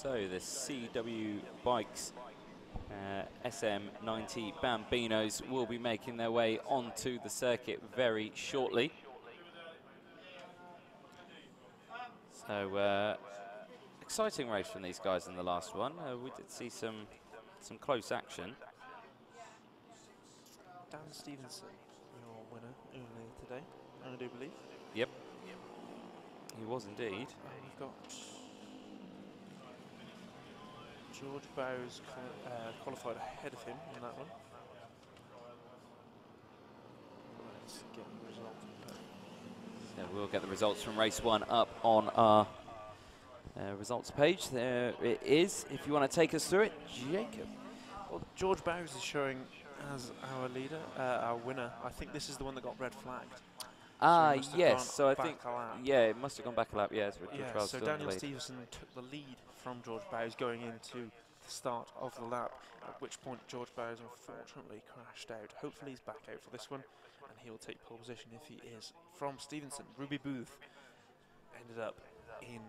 So the CW Bikes SM90 Bambinos will be making their way onto the circuit very shortly. So exciting race from these guys in the last one. We did see some close action. Dan Stevenson, your winner earlier today, I do believe. Yep, he was indeed. We've got George Bowes qualified ahead of him in that one. Let's get the results. So we'll get the results from race one up on our results page. There it is. If you want to take us through it, Jacob. Well, George Bowes is showing as our leader, our winner. I think this is the one that got red flagged. Yes. So I think, yeah, it must have gone back a lap. Yes. Yeah. So Daniel Stevenson took the lead from George Bowes going into the start of the lap. At which point George Bowes unfortunately crashed out. Hopefully he's back out for this one, and he will take pole position if he is. From Stevenson, Ruby Booth ended up in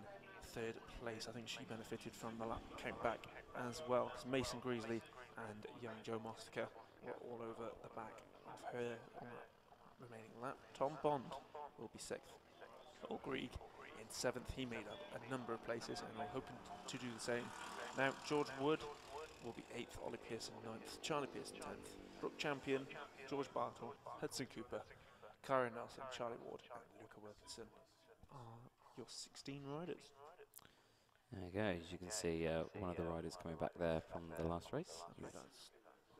third place. I think she benefited from the lap count back as well, because Mason Greasley and young Joe Mostica were all over the back of her on that remaining lap. Tom Bond will be 6th. Paul Grieg in 7th. He made up a number of places and we're hoping to do the same. Now George Wood will be 8th, Ollie Pearson 9th, Charlie Pearson 10th, Brooke Champion, George Bartle, Hudson Cooper, Karen Nelson, Charlie Ward and Luca Wilkinson are your 16 riders. There you go. As you can see, one of the riders coming back there from the last race. Yeah, that's,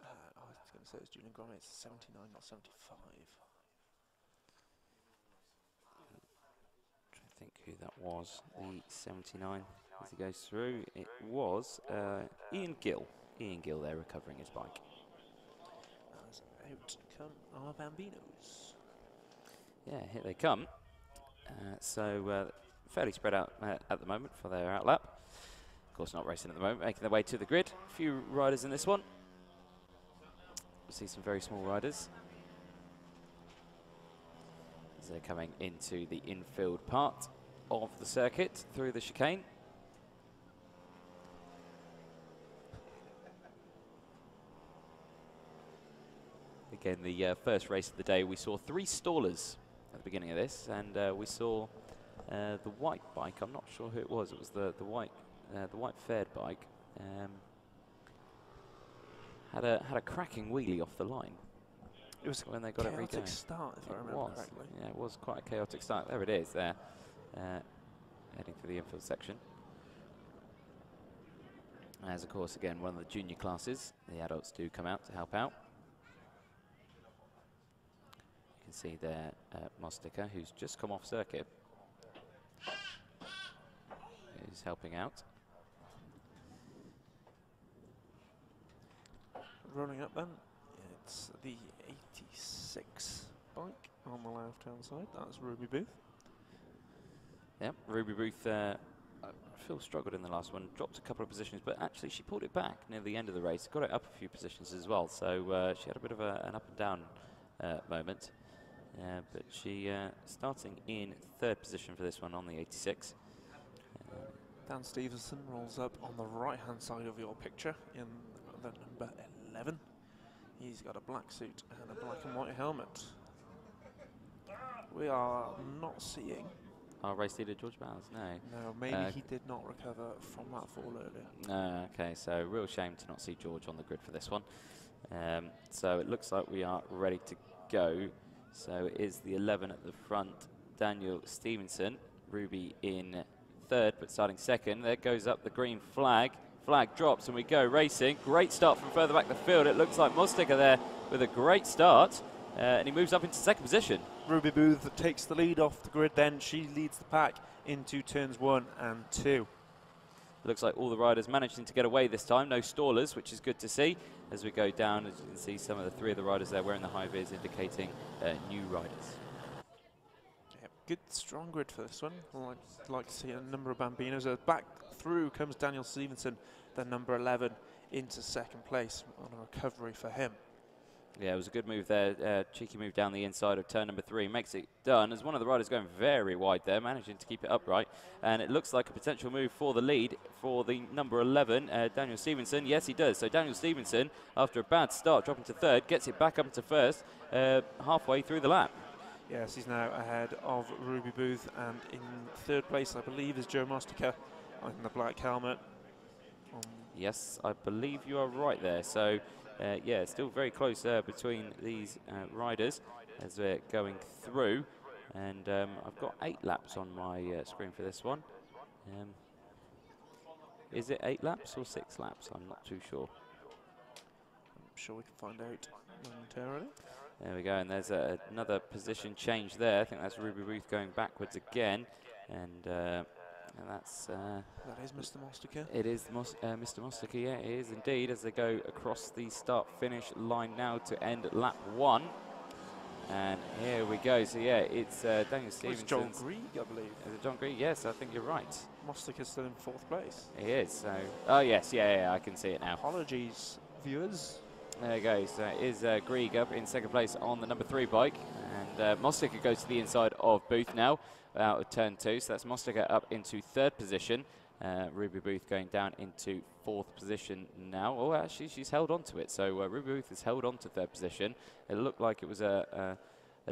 I was going to say it's Julian Gromit, it's 79, not 75. Trying to think who that was. The 79 as he goes through. It was Ian Gill. Ian Gill there recovering his bike. As out come our Bambinos. Yeah, here they come. Fairly spread out at the moment for their outlap. Of course, not racing at the moment, making their way to the grid. A few riders in this one. We'll see some very small riders as they're coming into the infield part of the circuit through the chicane. Again, the first race of the day, we saw 3 stallers at the beginning of this, and we saw the white bike. I'm not sure who it was. It was the white fared bike. Had a cracking wheelie off the line. It was when they got it chaotic start, if I remember correctly. Yeah, it was quite a chaotic start. There it is. There, heading for the infield section. As of course, again, one of the junior classes, the adults do come out to help out. You can see there Mostica, who's just come off circuit, is helping out. Rolling up then, it's the 86 bike on the left-hand side. That's Ruby Booth. Yep, Ruby Booth, I feel struggled in the last one, dropped a couple of positions, but actually she pulled it back near the end of the race, got it up a few positions as well, so she had a bit of an up and down moment. But she starting in 3rd position for this one on the 86. Dan Stevenson rolls up on the right-hand side of your picture in the number 11. He's got a black suit and a black and white helmet. We are not seeing Our race leader, George Bowes, no. No, maybe he did not recover from that fall earlier. Okay, so real shame to not see George on the grid for this one. So it looks like we are ready to go. So it is the 11 at the front, Daniel Stevenson, Ruby in 3rd, but starting 2nd. There goes up the green flag. Flag drops and we go racing. Great start from further back the field. It looks like Mostica there with a great start. And he moves up into 2nd position. Ruby Booth takes the lead off the grid then. She leads the pack into turns 1 and 2. Looks like all the riders managing to get away this time. No stallers, which is good to see. As we go down, as you can see, some of the 3 of the riders there wearing the high vis indicating new riders. Yep, good strong grid for this one. I'd like to see a number of Bambinos. Back through comes Daniel Stevenson, the number 11, into 2nd place on a recovery for him. Yeah, it was a good move there. Cheeky move down the inside of turn number 3. Makes it done as one of the riders going very wide there, managing to keep it upright. And it looks like a potential move for the lead for the number 11, Daniel Stevenson. Yes, he does. So Daniel Stevenson, after a bad start, dropping to 3rd, gets it back up into 1st halfway through the lap. Yes, he's now ahead of Ruby Booth, and in 3rd place, I believe, is Joe Mostica in the black helmet. Yes, I believe you are right there. So, yeah, still very close between these riders as we're going through. And I've got 8 laps on my screen for this one. Is it 8 laps or 6 laps? I'm not too sure. I'm sure we can find out momentarily. There we go, and there's another position change there. I think that's Ruby Booth going backwards again. And that's... that is Mr. Mostica. It is Mr. Mostica, yeah, it is indeed, as they go across the start-finish line now to end lap 1. And here we go. So, yeah, it's Daniel Stevenson. It's John Greig, I believe. Is it John Greig? Yes, I think you're right. Mostica's still in 4th place. He is, so... Oh, yes, yeah, I can see it now. Apologies, viewers. There it goes. Is Greig up in 2nd place on the number 3 bike. And Mostica goes to the inside of Booth now, out of turn 2. So that's Mostica up into 3rd position. Ruby Booth going down into 4th position now. Oh, actually, she's held on to it. So Ruby Booth is held on to 3rd position. It looked like it was a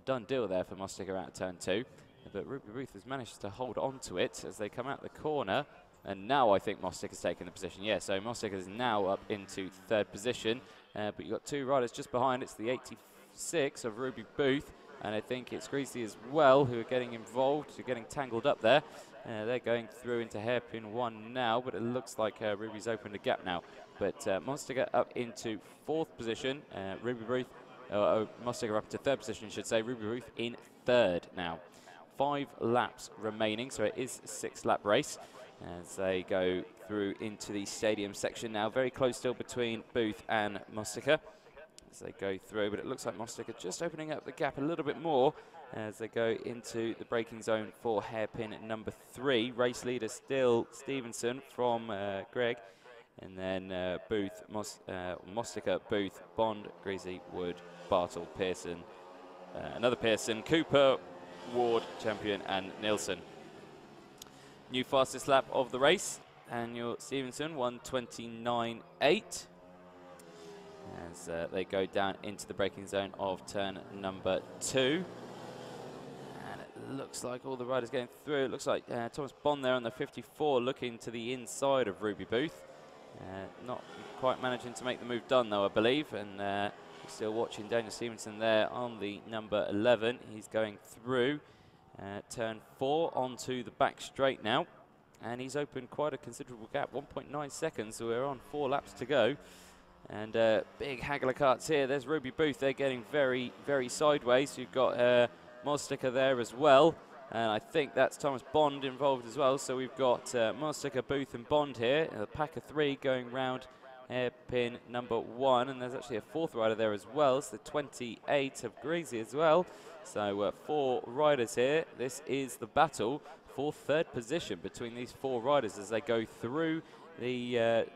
done deal there for Mostica out of turn 2. But Ruby Booth has managed to hold on to it as they come out the corner. And now I think Mostica's taken the position. Yeah, so Mostica is now up into 3rd position. But you've got 2 riders just behind. It's the 86 of Ruby Booth. And I think it's Greasy as well who are getting involved, who are getting tangled up there. They're going through into hairpin 1 now, but it looks like Ruby's opened a gap now. But Mostica up into 4th position. Ruby Booth, Mostica up into 3rd position, I should say. Ruby Booth in 3rd now. 5 laps remaining, so it is a 6-lap race. As they go through into the stadium section now. Very close still between Booth and Mostica as they go through, but it looks like Mostica just opening up the gap a little bit more as they go into the braking zone for hairpin number 3. Race leader still Stevenson from Greg, and then Booth, Mostica, Booth, Bond, Greasy, Wood, Bartle, Pearson, another Pearson, Cooper, Ward, Champion, and Nielsen. New fastest lap of the race, Daniel Stevenson, 1:29.8. As they go down into the braking zone of turn number 2. And it looks like all the riders getting through. It looks like Thomas Bond there on the 54 looking to the inside of Ruby Booth. Not quite managing to make the move done though, I believe. And still watching Daniel Stevenson there on the number 11. He's going through. Turn 4 onto the back straight now, and he's opened quite a considerable gap, 1.9 seconds, so we're on 4 laps to go. And big haggler carts here. There's Ruby Booth. They're getting very, very sideways. You've got Mostica there as well, and I think that's Thomas Bond involved as well. So we've got Mostica, Booth and Bond here, a pack of 3 going round hairpin number 1, and there's actually a 4th rider there as well. It's the 28 of Greasy as well. So 4 riders here. This is the battle for 3rd position between these 4 riders as they go through the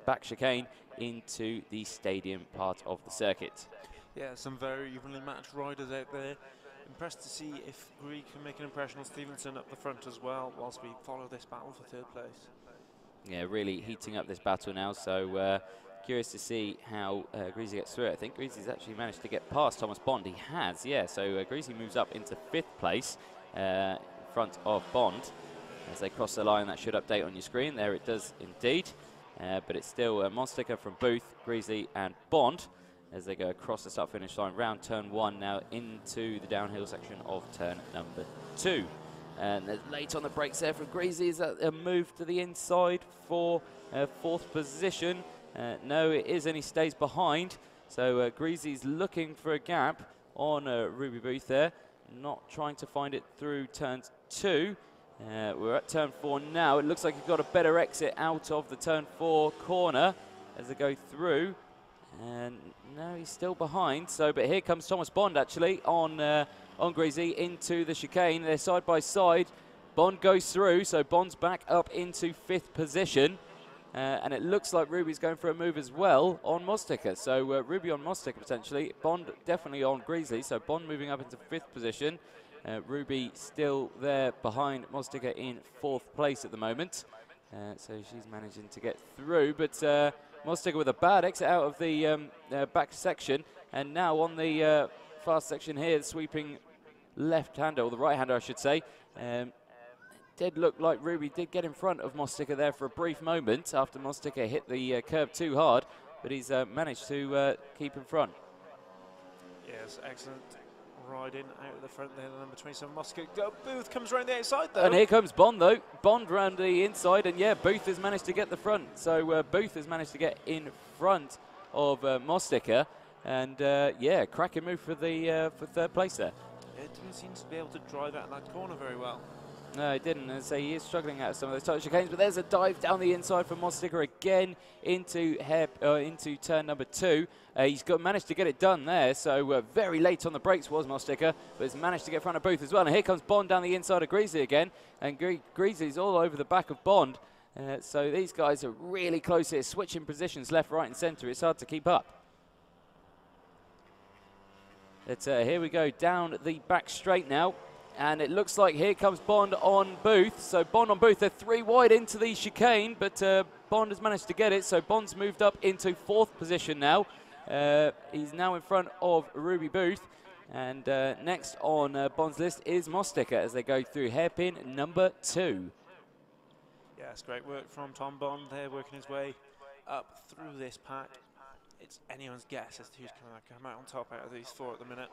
back chicane into the stadium part of the circuit. Yeah, some very evenly matched riders out there. Impressed to see if Greig can make an impression on Stevenson up the front as well whilst we follow this battle for 3rd place. Yeah, really heating up this battle now. So curious to see how Greasy gets through it. I think Greasy's actually managed to get past Thomas Bond. He has, yeah. So Greasy moves up into 5th place in front of Bond. As they cross the line, that should update on your screen. There it does indeed. But it's still Mostica from Booth, Greasy and Bond as they go across the start-finish line, round turn 1 now into the downhill section of turn number 2. And there's late on the brakes there from Greasy. Is that a move to the inside for 4th position? No, it is, and he stays behind. So Greasy's looking for a gap on Ruby Booth there, not trying to find it through turn 2. We're at turn 4 now. It looks like he's got a better exit out of the turn 4 corner as they go through. And no, he's still behind. So, but here comes Thomas Bond actually on Greasy into the chicane. They're side by side. Bond goes through, so Bond's back up into 5th position. and it looks like Ruby's going for a move as well on Mostica. So Ruby on Mostica potentially. Bond definitely on Greasley. So Bond moving up into 5th position. Ruby still there behind Mostica in 4th place at the moment. So she's managing to get through. But Mostica with a bad exit out of the back section. And now on the fast section here, sweeping left-hander, or the right-hander I should say. Did look like Ruby did get in front of Mostica there for a brief moment after Mostica hit the curb too hard, but he's managed to keep in front. Yes, excellent riding out of the front there, the number 27 Mostica. Booth comes around the outside though. And here comes Bond though. Bond round the inside, and yeah, Booth has managed to get the front. So Booth has managed to get in front of Mostica, and yeah, cracking move for the for 3rd place there. It didn't seem to be able to drive out that corner very well. No, he didn't. As I say, he is struggling out of some of those tight chicanes, but there's a dive down the inside from Mostica again into turn number 2. He's managed to get it done there, so very late on the brakes was Mostica, but has managed to get in front of Booth as well. And here comes Bond down the inside of Greasley again, and Greasley's all over the back of Bond. So these guys are really close here, switching positions left, right and centre. It's hard to keep up. Here we go down the back straight now. And it looks like here comes Bond on Booth. So Bond on Booth, they're 3 wide into the chicane, but Bond has managed to get it. So Bond's moved up into 4th position now. He's now in front of Ruby Booth. And next on Bond's list is Mostica as they go through hairpin number 2. Yes, great work from Tom Bond there, working his way up through this pack. It's anyone's guess as to who's going to come out on top out of these 4 at the minute.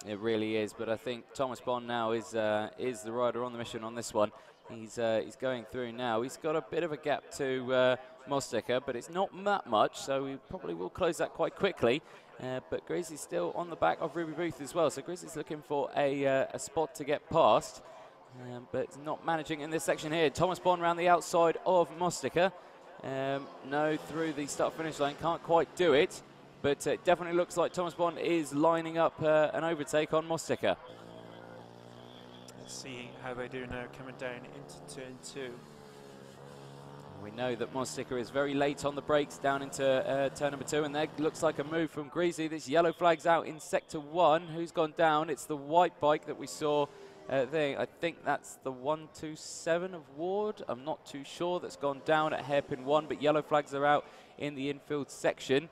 It really is, but I think Thomas Bond now is the rider on the mission on this one. He's going through now. He's got a bit of a gap to Mostica, but it's not that much, so we probably will close that quite quickly. But Greasley's still on the back of Ruby Booth as well, so Greasley's looking for a spot to get past, but not managing in this section here. Thomas Bond around the outside of Mostica. No, through the start-finish line, can't quite do it. But it definitely looks like Thomas Bond is lining up an overtake on Mostica. Let's see how they do now coming down into turn 2. We know that Mostica is very late on the brakes down into turn number 2, and there looks like a move from Greasy. This yellow flag's out in sector 1. Who's gone down? It's the white bike that we saw there. I think that's the 127 of Ward. I'm not too sure. That's gone down at hairpin 1, but yellow flags are out in the infield section,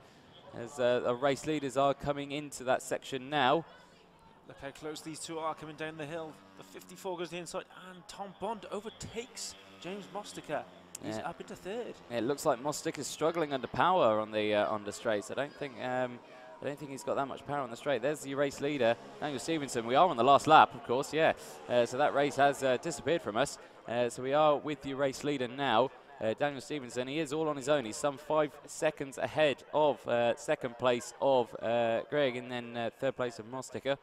as the race leaders are coming into that section now. Look how close these 2 are coming down the hill. The 54 goes to the inside, and Tom Bond overtakes James Mostica. He's up into 3rd. It looks like Mostica's struggling under power on the straights. I don't think he's got that much power on the straight. There's the race leader, Daniel Stevenson. We are on the last lap, of course, yeah. So that race has disappeared from us. So we are with the race leader now. Daniel Stevenson, he is all on his own. He's some 5 seconds ahead of 2nd place of Greg, and then 3rd place of Mostica.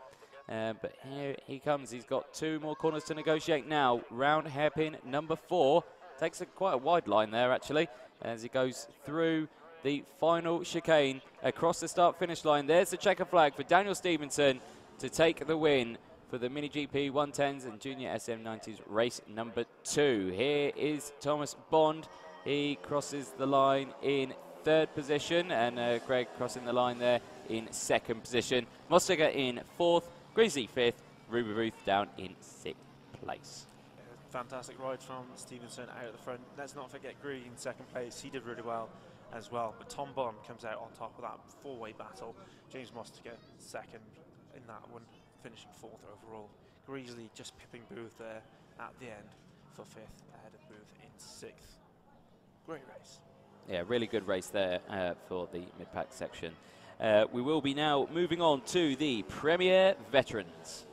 But here he comes. He's got 2 more corners to negotiate now. Round hairpin number 4. Takes quite a wide line there, actually, as he goes through the final chicane across the start-finish line. There's the checker flag for Daniel Stevenson to take the win for the Mini GP 110s and Junior SM90s race number 2. Here is Thomas Bond. He crosses the line in 3rd position, and Greg crossing the line there in 2nd position. Mostica in 4th, Greasy 5th, Ruby Booth down in 6th place. Fantastic ride from Stevenson out at the front. Let's not forget Greg in 2nd place. He did really well as well. But Tom Bond comes out on top of that 4-way battle. James Mostica 2nd in that one, finishing 4th overall. Greasley just pipping Booth there at the end for 5th, ahead of Booth in 6th. Great race. Yeah, really good race there for the mid-pack section. We will be now moving on to the Premier Veterans.